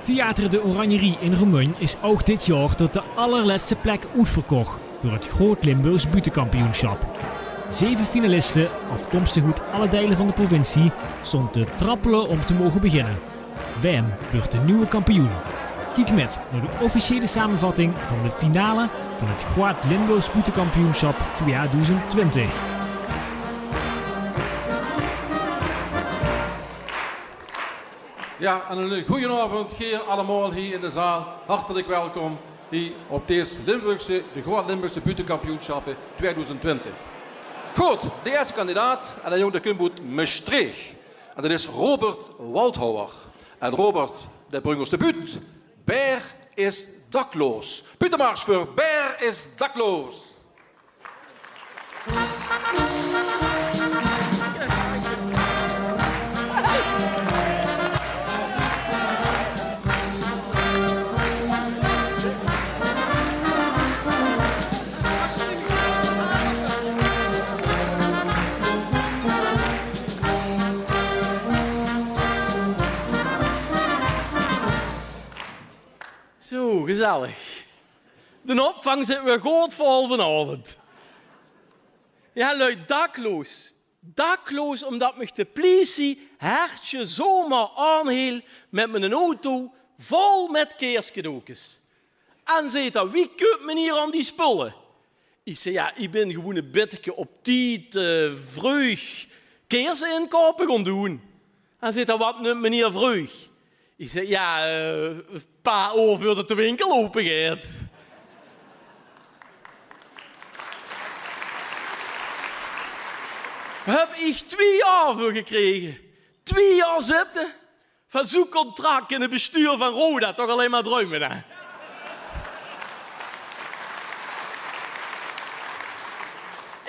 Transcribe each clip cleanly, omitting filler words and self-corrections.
Theater de Oranjerie in Romein is ook dit jaar tot de allerlaatste plek uitverkocht voor het Groot Limburgs Butenkampioenschap. 7 finalisten, afkomstig uit alle delen van de provincie, stonden te trappelen om te mogen beginnen. Wem wordt de nieuwe kampioen? Kijk met naar de officiële samenvatting van de finale van het Groot Limburgs Butenkampioenschap 2020. Ja, en een goedenavond hier allemaal hier in de zaal. Hartelijk welkom hier op deze de Groot Limburgse Butenkampioenschappen 2020. Goed, de eerste kandidaat, en dat jongen komt Maastricht. En dat is Robert Waldhauer. En Robert, dat brengt ons de buut. Beer is dakloos. Butenmars voor Beer is dakloos. Zo, gezellig. De opvang zit weer goed vol vanavond. Ja, luid, dakloos. Dakloos omdat me de politie hertje zomaar aanhield met mijn auto vol met kerstcadeautjes. En zei dat, wie koopt me hier aan die spullen? Ik zei, ja, ik ben gewoon een beetje op tijd vroeg kersinkopen gaan doen. En zei dat, wat neemt meneer vroeg? Ik zei, ja, een paar uur voordat de winkel open gaat. Heb ik 2 jaar voor gekregen. 2 jaar zitten. Van zo'n contract in het bestuur van Roda. Toch alleen maar druimen, hè?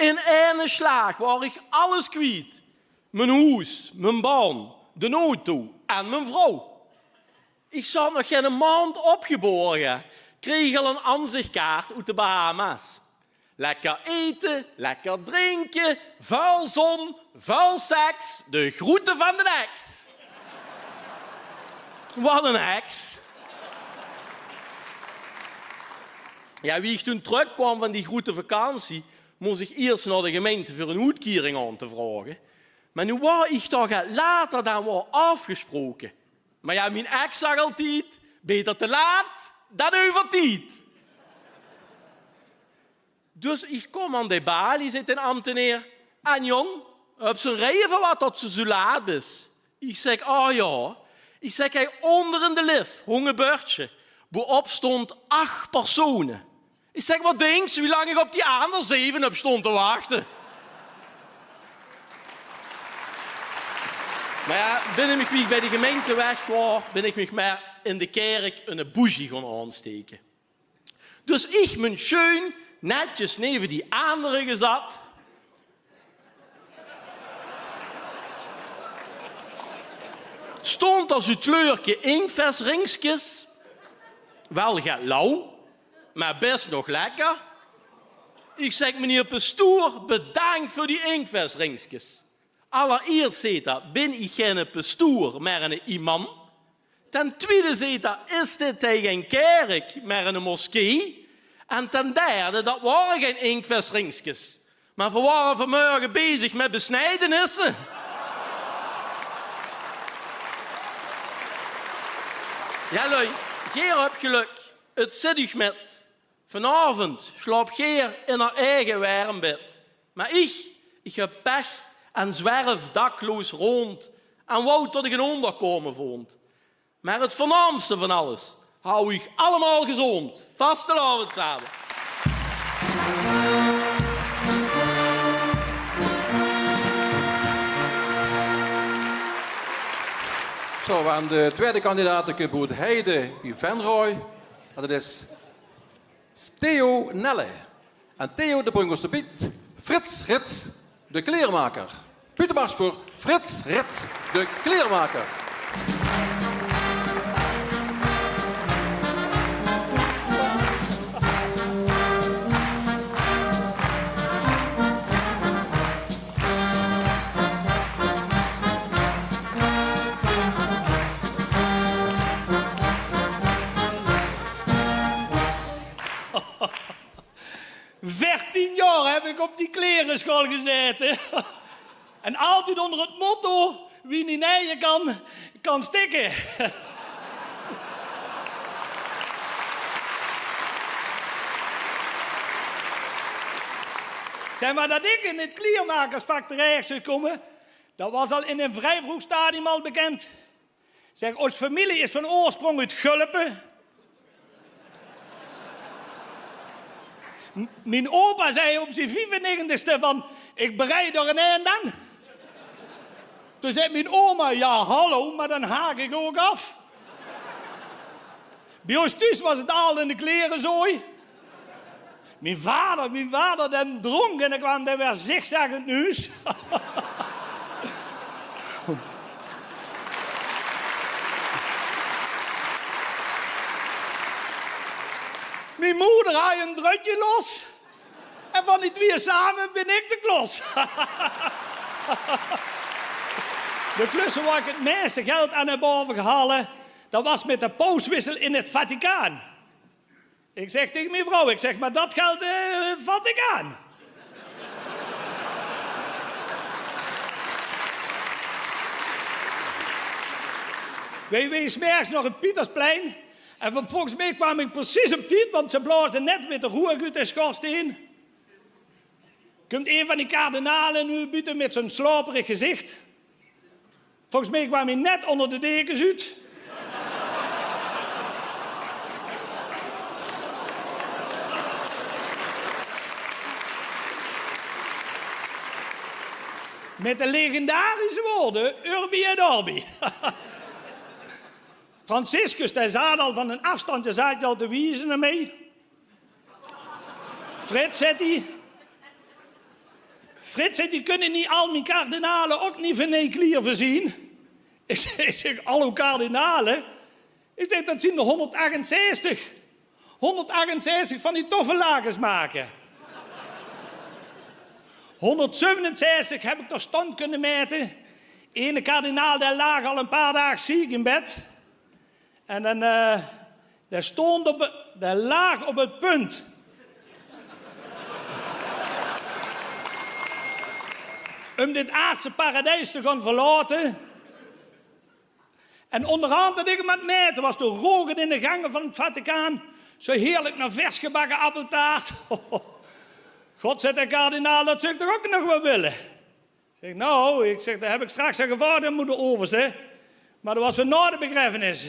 In één slag was ik alles kwijt. Mijn huis, mijn baan, de auto en mijn vrouw. Ik zat nog geen maand opgeborgen. Kreeg al een aanzichtkaart uit de Bahama's. Lekker eten, lekker drinken, vuil zon, vuil seks, de groeten van de ex. Wat een ex. Ja, wie ik toen terugkwam van die groete vakantie, moest ik eerst naar de gemeente voor een uitkering aan te vragen. Maar nu was ik toch later dan wel afgesproken. Maar ja, mijn ex zag altijd, beter te laat dan over tijd. Dus ik kom aan de balie, zit een ambtenaar. En jong, heb ze een reden van wat dat ze zo laat is? Ik zeg, ja. Ik zeg, hij onder in de lift, honge beurtje. Boop stond 8 personen. Ik zeg, wat denk je, wie lang ik op die andere 7 heb stond te wachten? Maar ja, binnen ik bij de gemeente weg was, ben ik me maar in de kerk een bougie gaan aansteken. Dus ik ben schön netjes neven die andere gezet. Stond als het kleurtje inktvesringsjes. Wel gaat lauw, maar best nog lekker. Ik zeg, meneer pastoor, bedankt voor die inktvesringsjes. Allereerst zei dat, ben ik geen pastoor, maar een imam. Ten tweede zei dat, is dit geen kerk, maar een moskee. En ten derde, dat waren geen inktvesringsjes. Maar we waren vanmorgen bezig met besnijdenissen. Ja, lui, Geer heb geluk. Het zit u met. Vanavond slaapt Geer in haar eigen warm bed. Maar ik heb pech en zwerf dakloos rond en wou tot ik een onderkomen vond. Maar het voornaamste van alles hou ik allemaal gezond. Vastelavond samen. Zo, aan de tweede kandidaat komt Heide Venrooy. En dat is Theo Nelle. En Theo de brengt ons de bied Frits Rits, de kleermaker. Butenmars voor Frits Rits, de kleermaker. op die klerenschool gezeten. En altijd onder het motto, wie niet naaien kan stikken. Zeg maar dat ik in het kleermakersvak terecht zou komen, dat was al in een vrij vroeg stadium al bekend. Zeg, ons familie is van oorsprong uit Gulpen. Mijn opa zei op zijn 95ste van, ik bereid er een eind aan. Toen zei mijn oma, ja hallo, maar dan haak ik ook af. Bij ons thuis was het al in de klerenzooi. Mijn vader, dan dronk en dan kwam hij weer zigzaggend huis. Mijn moeder had een drutje los. En van die twee samen ben ik de klos. De klussen waar ik het meeste geld aan heb overgehaald, dat was met de pauswissel in het Vaticaan. Ik zeg tegen mijn vrouw, maar dat geld vat ik aan. Wij smerks nog het Pietersplein. En volgens mij kwam ik precies op tijd, want ze blaasden net met de roer uit de schoorsteen. Komt een van die kardinalen nu buiten met zo'n slaperig gezicht. Volgens mij kwam hij net onder de dekens uit. Met de legendarische woorden, Urbi et Orbi. Franciscus, daar zat al van een afstandje, zat je al te wiezen ermee. Frits, zegt hij, die kunnen niet al mijn kardinalen ook niet van een klier voorzien. Ik zeg, al uw kardinalen? Ik zeg, dat zijn er 168. 168 van die toffe lakens maken. 167 heb ik ter stand kunnen meten. Ene kardinaal, daar lag al een paar dagen ziek in bed. En dan, daar lag op het punt. Om dit aardse paradijs te gaan verlaten. En onderhand dat ik hem aan het meten was, door roken in de gangen van het Vaticaan. Zo heerlijk naar vers gebakken appeltaart. God zegt de kardinaal, dat zou ik toch ook nog wel willen. Ik zeg, daar heb ik straks een gevaar moeten overste. Maar dat was voor na de begrafenis.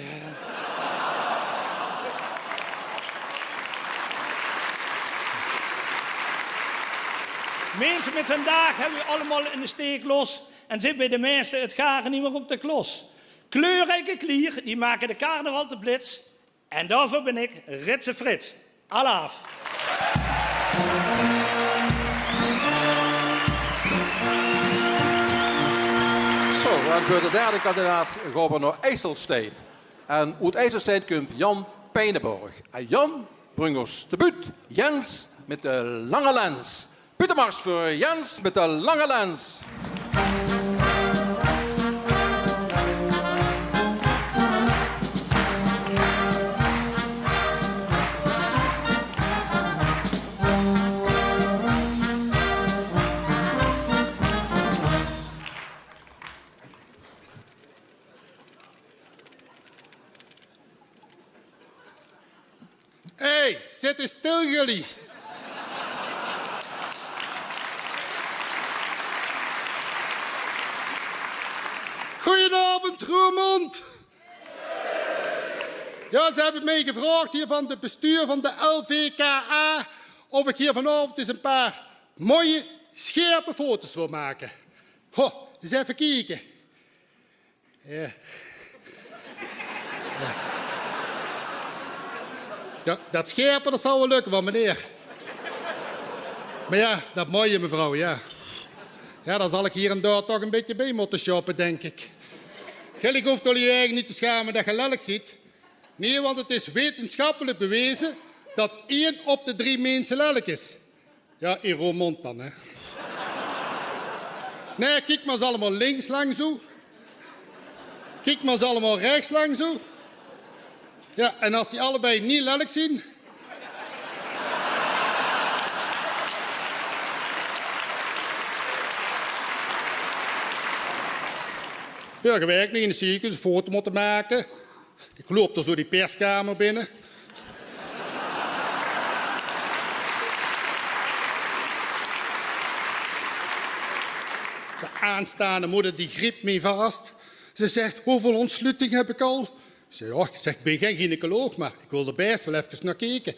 Mensen met vandaag hebben we allemaal in de steek los. En zit bij de meesten het garen niet meer op de klos. Kleurrijke klier, die maken de carnaval te blitz. En daarvoor ben ik Ritse Frits. Alaaf. En voor de derde kandidaat gaan we naar IJsselstein. En uit IJsselstein komt Jan Pijnenborg. En Jan brengt ons te buurt Jens met de lange lens. Pietermars voor Jens met de lange lens. Hé, zit eens stil jullie. Goedenavond, Roermond. Ja, ze hebben mij gevraagd hier van het bestuur van de LVKA of ik hier vanavond eens een paar mooie, scherpe foto's wil maken. Ho, eens even kijken. Ja. Ja, dat scherpe, dat zal wel lukken van meneer. Maar ja, dat mooie mevrouw, ja. Ja, daar zal ik hier en daar toch een beetje bij moeten shoppen, denk ik. Jullie hoeft jullie eigen niet te schamen dat je lelijk ziet. Nee, want het is wetenschappelijk bewezen dat 1 op de 3 mensen lelijk is. Ja, in Roermond dan, hè. Nee, kijk maar eens allemaal links lang zo. Kijk maar eens allemaal rechts lang zo. Ja, en als die allebei niet lelijk zien... Vorige week nog in de ziekenhuis een foto moeten maken. Ik loop er zo die perskamer binnen. De aanstaande moeder die greep me vast. Ze zegt, hoeveel ontsluiting heb ik al? Ik zeg, ik ben geen gynaecoloog, maar ik wil er best wel even naar kijken.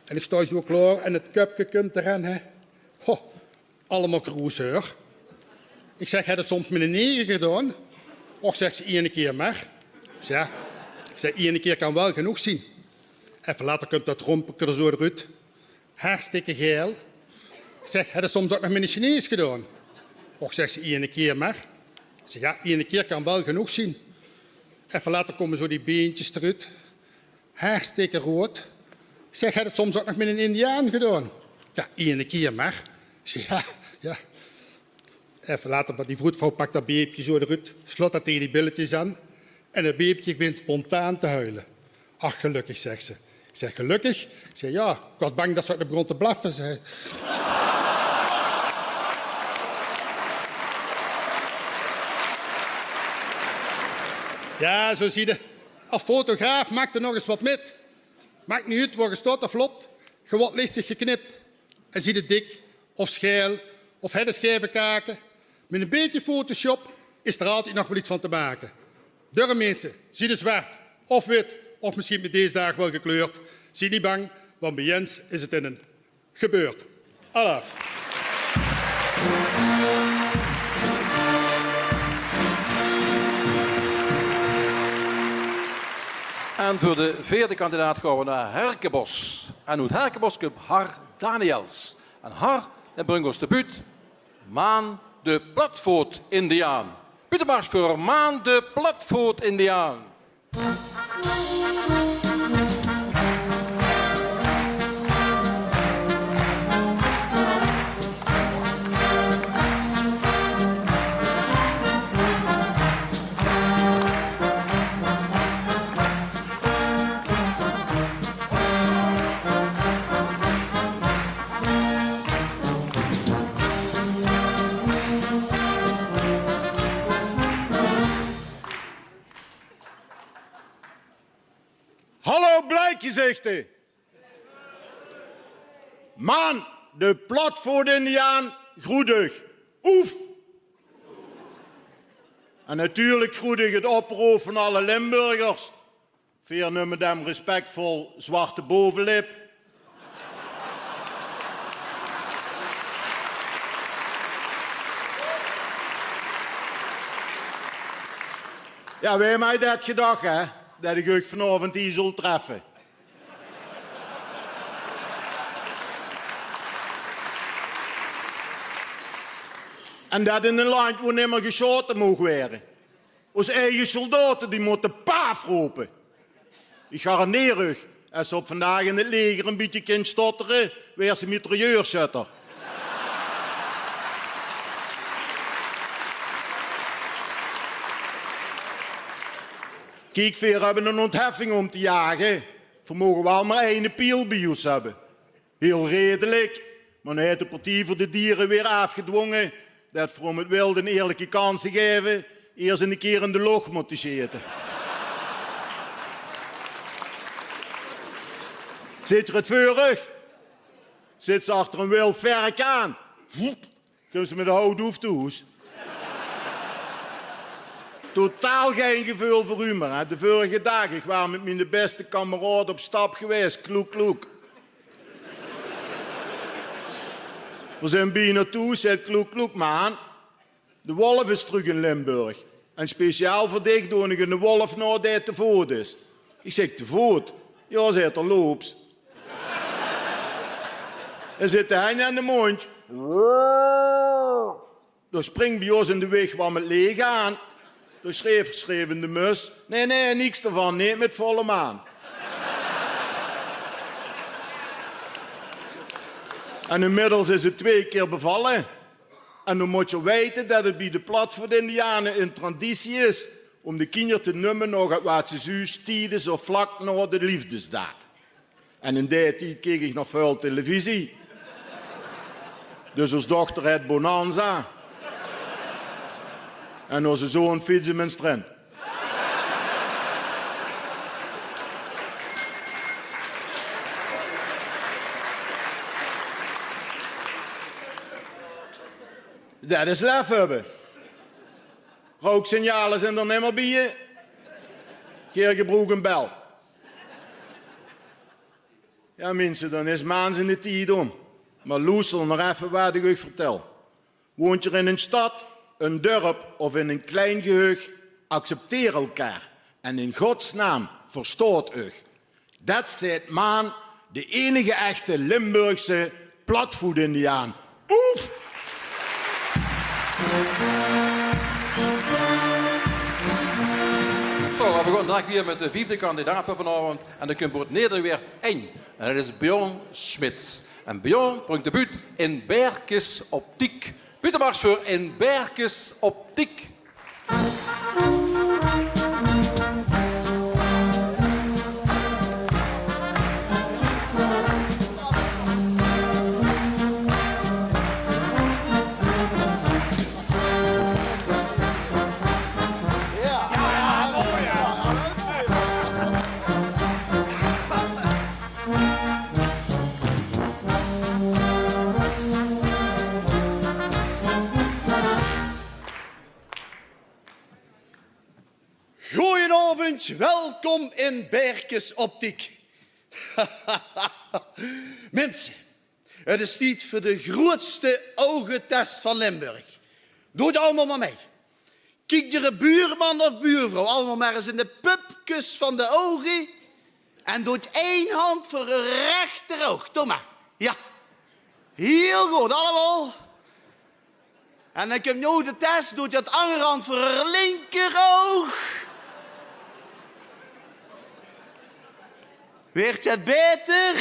En ik sta zo klaar en het cupje komt erin. Hè. Allemaal cruiseur. Ik zeg, heb je het soms met een 9 gedaan? Och, zegt ze, 1 keer maar. Ja, ik zeg, 1 keer kan wel genoeg zien. Even later komt dat rompeltje er zo eruit. Hartstikke geil. Ik zeg, heb je het soms ook nog met een Chinees gedaan? Och, zegt ze, 1 keer maar. Ik zeg, ja, 1 keer kan wel genoeg zien. Even later komen zo die beentjes eruit. Hartstikke rood. Ik zeg, heb je het soms ook nog met een Indiaan gedaan? Ja, 1 keer maar. Ik zeg, ja. Even later, want die vroedvrouw pakt dat babytje zo eruit, slot dat tegen die billetjes aan en het babytje begint spontaan te huilen. Ach, gelukkig, zegt ze. Ik zeg, gelukkig? Ik zeg, ja, ik was bang dat ze ook begon te blaffen. Zei. Ja, zo zie je. Als fotograaf maakt er nog eens wat met. Maakt niet uit waar je staat of loopt. Je wordt lichtig geknipt. En zie je dik of scheel of het schijven kaken. Met een beetje Photoshop is er altijd nog wel iets van te maken. Durre mensen, zie je zwart of wit of misschien met deze dagen wel gekleurd. Zie niet bang, want bij Jens is het in een gebeurd. Alaf. En voor de 4e kandidaat gaan we naar Herkenbos. En uit Herkenbos komt Har Daniels. En Har, dat brengt ons de buurt. Maan de Platvoet-Indiaan. Buitenmars voor Maan de Platvoet-Indiaan. Hallo blijkgezichten. Maan, de Platvoet-Indiaan, groedig. Oef. En natuurlijk groedig het oproep van alle Limburgers. Veer nummer dem respectvol zwarte bovenlip. Ja, wie mij dat gedacht, hè? Dat ik ook vanavond hier zal treffen. En dat in een land waar niet meer geschoten mogen worden. Onze eigen soldaten die moeten paaf roepen. Ik garandeer u, als ze op vandaag in het leger een beetje kind stotteren, weer ze mitrailleurschutter. Kijk, we hebben een ontheffing om te jagen. We mogen wel maar 1 piel bij ons hebben. Heel redelijk. Maar nu heeft de Partij voor de Dieren weer afgedwongen dat we om het wilde een eerlijke kans te geven, eerst een keer in de lucht moeten zitten. Zit je het vurig? Zit ze achter een wild verk aan? Kunnen ze met de hout hoef toe? Totaal geen gevoel voor humor. Hè? De vorige dag, ik was met mijn beste kameraad op stap geweest. Kloek, kloek. We zijn bij naartoe, zegt kloek, kloek, man. De wolf is terug in Limburg. En speciaal voor dich doe ik een wolf nou die te voet is. Ik zeg, te voet? Ja, zegt er loops. En zit de hen aan de mond. Dus springt bij ons in de weg waar het leeg aan. Dus schreef in de mus. Nee, niks ervan. Nee, met volle maan. En inmiddels is het 2 keer bevallen. En dan moet je weten dat het bij de Platvoet-Indianen een traditie is om de kinderen te noemen nog uit wat ze zuus tijdens of vlak na de liefdesdaad. En in die tijd keek ik nog veel televisie. Dus als dochter het Bonanza. En onze zoon fietsen met een strand. Dat is lef hebben. Rooksignalen zijn er niet meer bij je. Keer gebroken bel. Ja mensen, dan is maand in de tijd om. Maar luister nog even wat ik u vertel. Woont je in een stad, een dorp of in een klein gehucht, accepteer elkaar. En in Gods naam verstoort u. Dat zit maan de enige echte Limburgse platvoet-Indiaan. Oef! Zo, we begonnen direct weer met de 4e kandidaat van vanavond. En dan komt het Nederweert 1. En dat is Bjorn Smits. En Bjorn brengt debuut in Berkes Optiek. Buitenmars voor in Berkes Optiek. Goedenavond, welkom in Berkes Optiek. Mensen, het is tijd voor de grootste ogentest van Limburg. Doe het allemaal maar mee. Kijk je buurman of buurvrouw allemaal maar eens in de pupkus van de ogen. En doe het één hand voor een rechteroog. Doe maar. Ja. Heel goed, allemaal. En dan komt nu de test. Doe je het andere hand voor een linkeroog. Weert je het beter?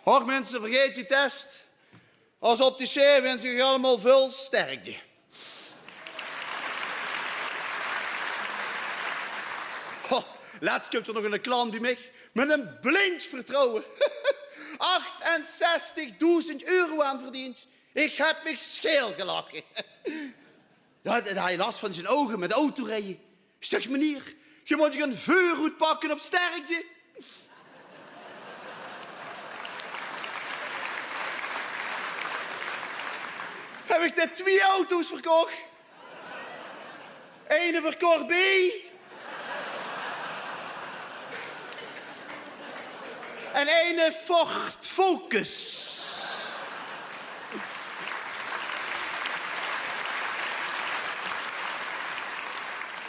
Hoor mensen, vergeet je test. Als opticien wens ik je allemaal veel sterkte. Oh, laatst komt er nog een klant bij mij met een blind vertrouwen. 68.000 euro aan verdiend. Ik heb me scheel gelachen. Ja, hij had last van zijn ogen met autorijden. Ik zeg, meneer, je moet je een vuurhoed pakken op sterkte. Heb ik net 2 auto's verkocht. Eén voor Corby. En één Ford Focus.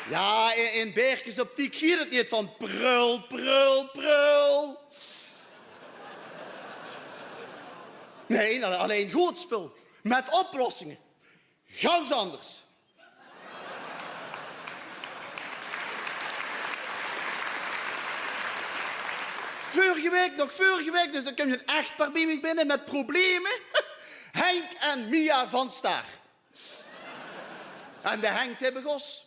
Ja, in Berkes Optiek gaat het niet van prul, prul, prul. Nee, alleen goed spul. Met oplossingen. Gans anders. Vorige week, dus dan kom je een echtpaar bij me binnen met problemen. Henk en Mia van Staar. En de Henk hebben gos.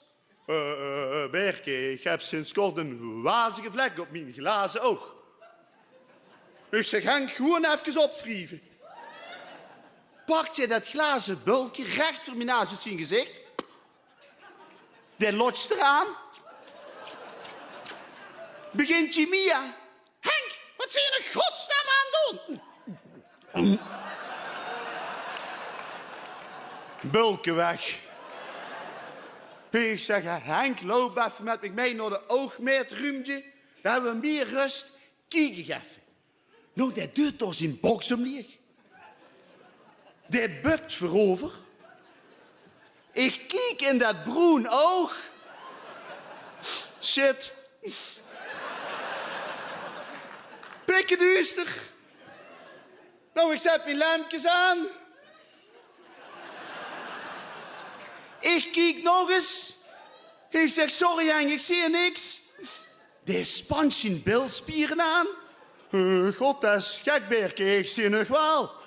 Berke, ik heb sinds kort een wazige vlek op mijn glazen oog. Ik zeg, Henk, gewoon even opwrijven. Pakt je dat glazen bulkje recht voor mij naast zijn gezicht. Die lotst eraan. Begint je Mia. Henk, wat zie je in godsnaam aan doen? Bulken weg. Ik zeg, Henk, loop even met me mee naar de oogmeetruimtje. Daar hebben we meer rust. Kijk even. Nou, dat doet door zijn box omleeg. Die bukt voorover. Ik kijk in dat bruin oog. Shit. Pikken duister. Nou, ik zet mijn lampjes aan. Ik kijk nog eens. Ik zeg, sorry Henk, ik zie niks. Die spant zijn bilspieren aan. God, dat is gek, Berke, ik zie nog wel.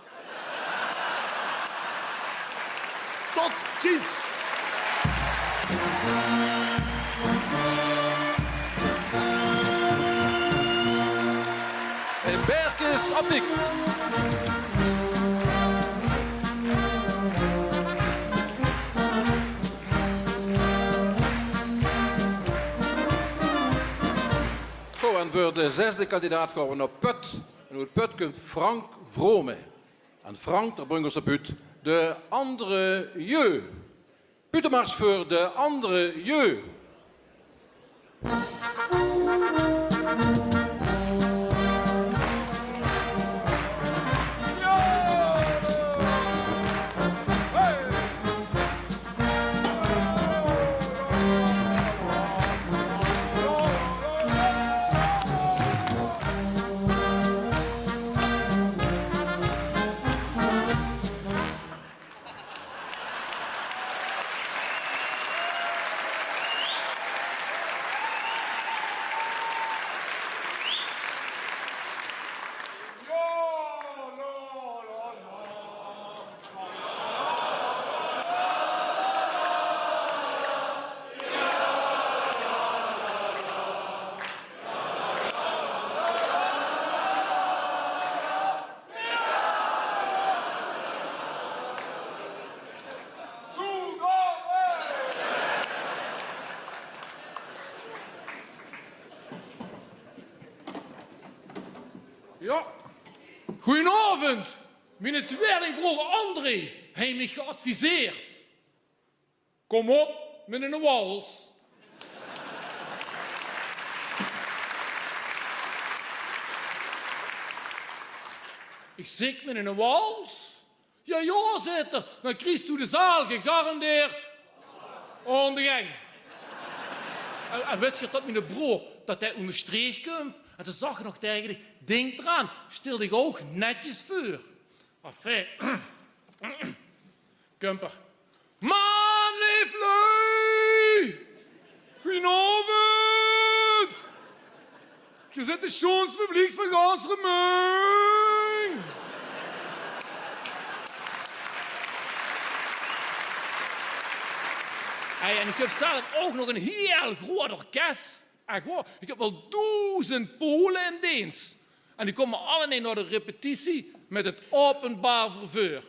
Tot ziens. In Berkes Optiek. voor de 6e kandidaat gaan we naar Put. En uit Put komt Frank Vrome. En Frank, daar brengt ons op uit de andere jeu. Butenmars voor de andere jeu. Ja, goedenavond. Mijn tweelingbroer André heeft mij geadviseerd. Kom op met een wals. Ik zeg met een wals? Ja, zit er. Dan krijgt u de zaal gegarandeerd aan de gang. En weet je dat mijn broer, dat hij onder streeg komt? En toen zag ik nog tegen die, denk eraan, stel dich ook netjes voor. Enfin, Kumper. Man, lieflui! Goedenavond! Je zit de schoonste publiek van gans Remung! Hey, en ik heb zelf ook nog een heel groot orkest. Echt waar. Ik heb wel 1000 Polen in dienst. En die komen allemaal naar de repetitie met het openbaar vervoer.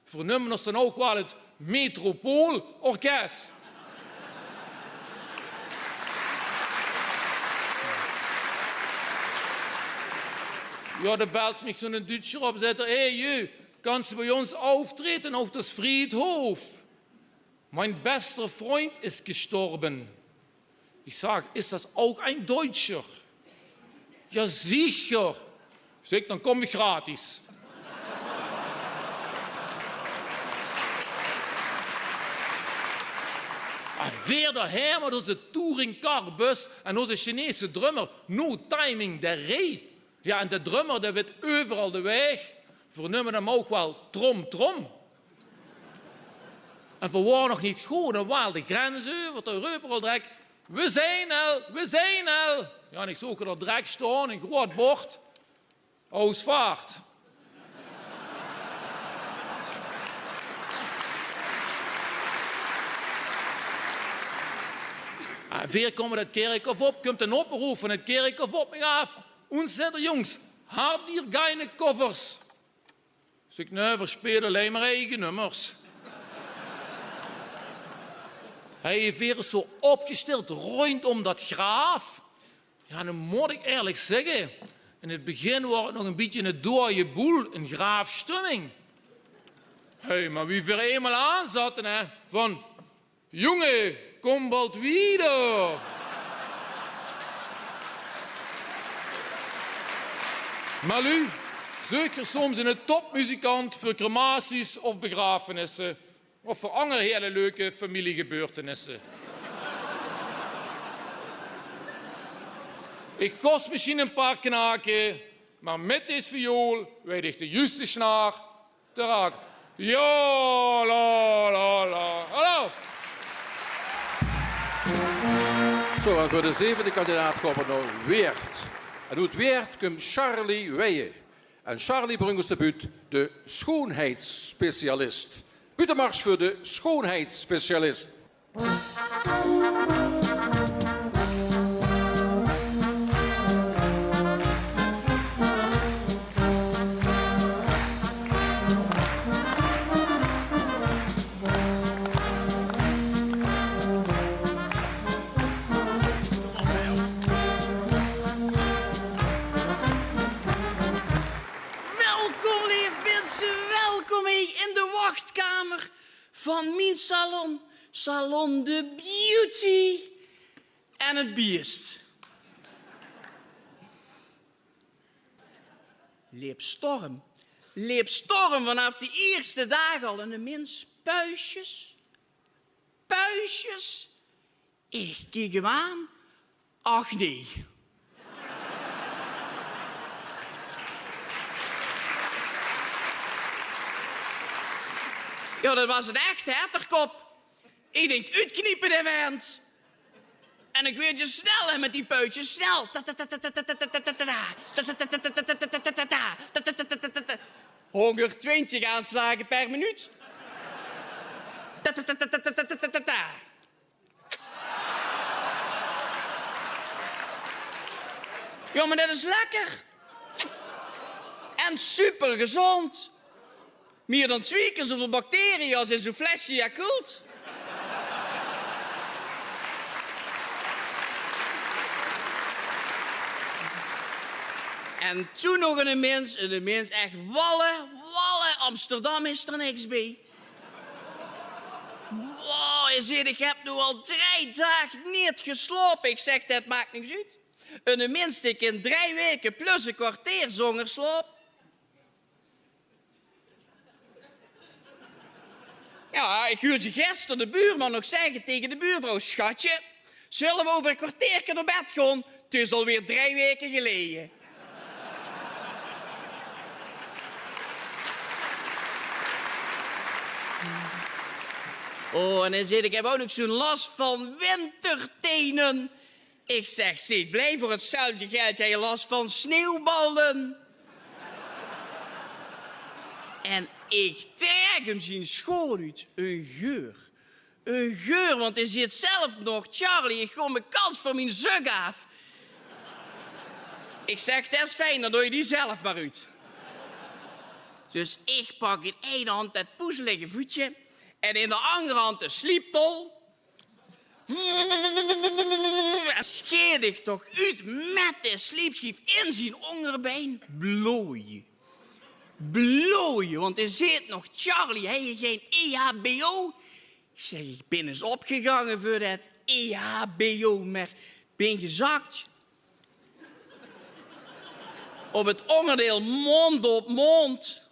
Vernoemen ons dan ook wel het Metropoolorkest. Ja, da belt mich zo'n Duitscher op en zegt, hey, je, kannst du bei uns auftreten auf das Friedhof? Mein bester Freund ist gestorben. Ich sage, ist das auch ein Deutscher? Ja, sicher. Ich sage, dann komme ich gratis. Weer daher met onze touringcarbus en onze Chinese drummer. No timing, de ree. Ja, en de drummer die weet overal de weg. We noemen hem ook wel Trom Trom. En we waren nog niet goed, dan waren de grens over, de Europa al direct. We zijn al. Ja, en ik zoek er direct staan, een groot bord. Ausvaart. Weer komen het kerkhof op, komt een oproep van het kerkhof op me af. Ons zegt jongens, habt ihr keine koffers? Zeg ik, nee, we spelen alleen maar eigen nummers. Hij heeft weer zo opgesteld rondom dat graaf. Ja, dan moet ik eerlijk zeggen, in het begin was het nog een beetje een dode boel, een graafstemming. Hey, maar wie weer eenmaal aanzaten, hè, van, jongen, kom bald wieder. Maar u, zeker soms een topmuzikant voor crematies of begrafenissen. Of voor andere hele leuke familiegebeurtenissen. Ik kost misschien een paar knaken, maar met deze viool weet ik de juiste snaar te raken. Ja, la, la, la. Hallo. Zo, en voor de 7e kandidaat komen we naar Weert. En uit Weert komt Charlie Weijen. En Charlie brengt ons te buurt de schoonheidsspecialist. Buitenmars voor de schoonheidsspecialist. van mijn salon. Salon de Beauty en het Beest. Leep storm vanaf de eerste dag al. En de mens, puistjes. Ik kijk hem aan. Ach nee. Ja, dat was een echte etterkop. Ik denk, uitkniepen de vent. En ik weet je snel hè, met die puitjes, snel. 120 aanslagen per minuut. Ja, maar dat is lekker. En super gezond. Meer dan 2 keer zoveel bacteriën als in zo'n flesje Yakult. En toen nog een mens echt wallen. Amsterdam is er niks bij. Wow, je ziet, ik heb nu al 3 dagen niet geslapen. Ik zeg, dat maakt niks uit. Een mens die in 3 weken plus een kwartier zonder slaap. Ja, ik hoorde gisteren de buurman nog zeggen tegen de buurvrouw, schatje, zullen we over een kwartiertje naar bed gaan? Het is alweer 3 weken geleden. Oh, en hij zegt, ik heb ook nog zo'n last van wintertenen. Ik zeg, zit blij voor hetzelfde geld, heb je last van sneeuwballen. En ik trek hem zien schoon uit. Een geur, want hij zit zelf nog. Charlie, ik gooi mijn kans voor mijn zug af. Ik zeg, dat is fijn, dan doe je die zelf maar uit. Dus ik pak in één hand dat poezelige voetje en in de andere hand de slieptol. En scheer ik toch uit met de sliepschief in zijn onderbeen. Blooien, want er zit nog Charlie, heb je geen EHBO? Ik zeg, ik ben eens opgegangen voor dat EHBO, maar ben gezakt. Op het onderdeel mond op mond.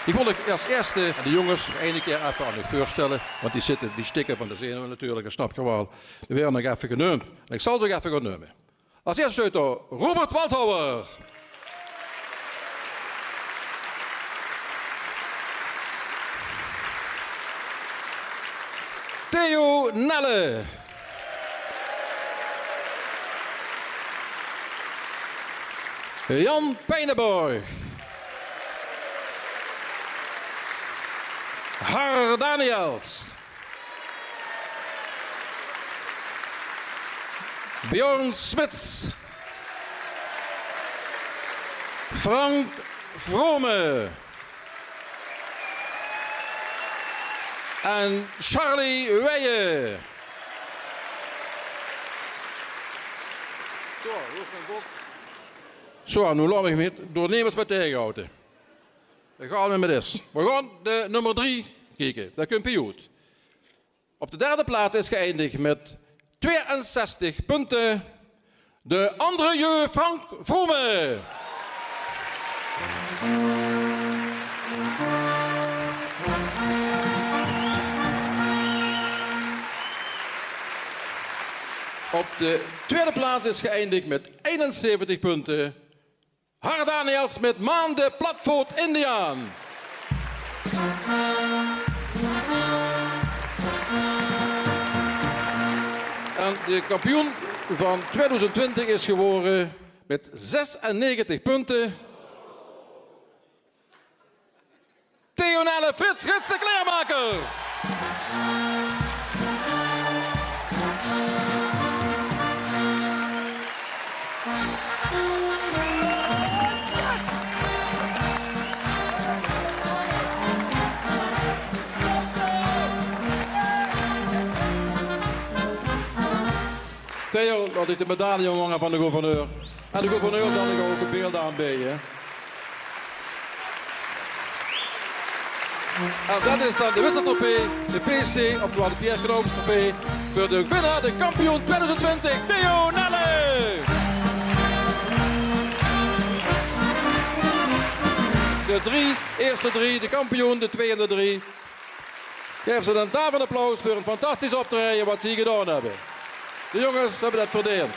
Ik wil als eerste de jongens een keer even aan u voorstellen. Want die stikken van de zenuwen natuurlijk, dat snap je wel. Die werden nog even genoemd. En ik zal het ook even gaan noemen. Als eerste uit Robert Waldhauer. Theo Nelle. Jan Pijnenborg. Har Daniels. Bjorn Smits. Frank Vrome. En Charlie Weijen. Zo, nu laat ik me door niemand meer tegenhouden. Dan gaan we met dit. We gaan de nummer 3 kijken. Dat komt je goed. Op de 3e plaats is geëindigd met 62 punten. De andere jeu Frank Vrome. Op de 2e plaats is geëindigd met 71 punten. Har Daniels met Maan de Platvoort Indiaan. En de kampioen van 2020 is geworden met 96 punten. Theo Nelle Frits de Kleermaker. Theo, dat ik de medaille ontvangen van de gouverneur. En de gouverneur zal ik ook een beeld aan bij je. En dat is dan de wisseltrofee, de PC, oftewel de Pierre Knoops trofee, voor de winnaar, de kampioen 2020, Theo Nelle! De eerste drie, de kampioen, de 2 en de 3. Geef ze dan daarvan applaus voor een fantastisch optreden wat ze hier gedaan hebben. De jongens hebben dat verdiend.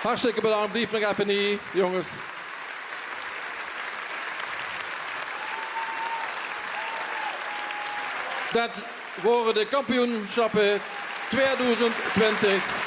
Hartstikke bedankt, blijf nog even niet, jongens. Dat worden de kampioenschappen 2020.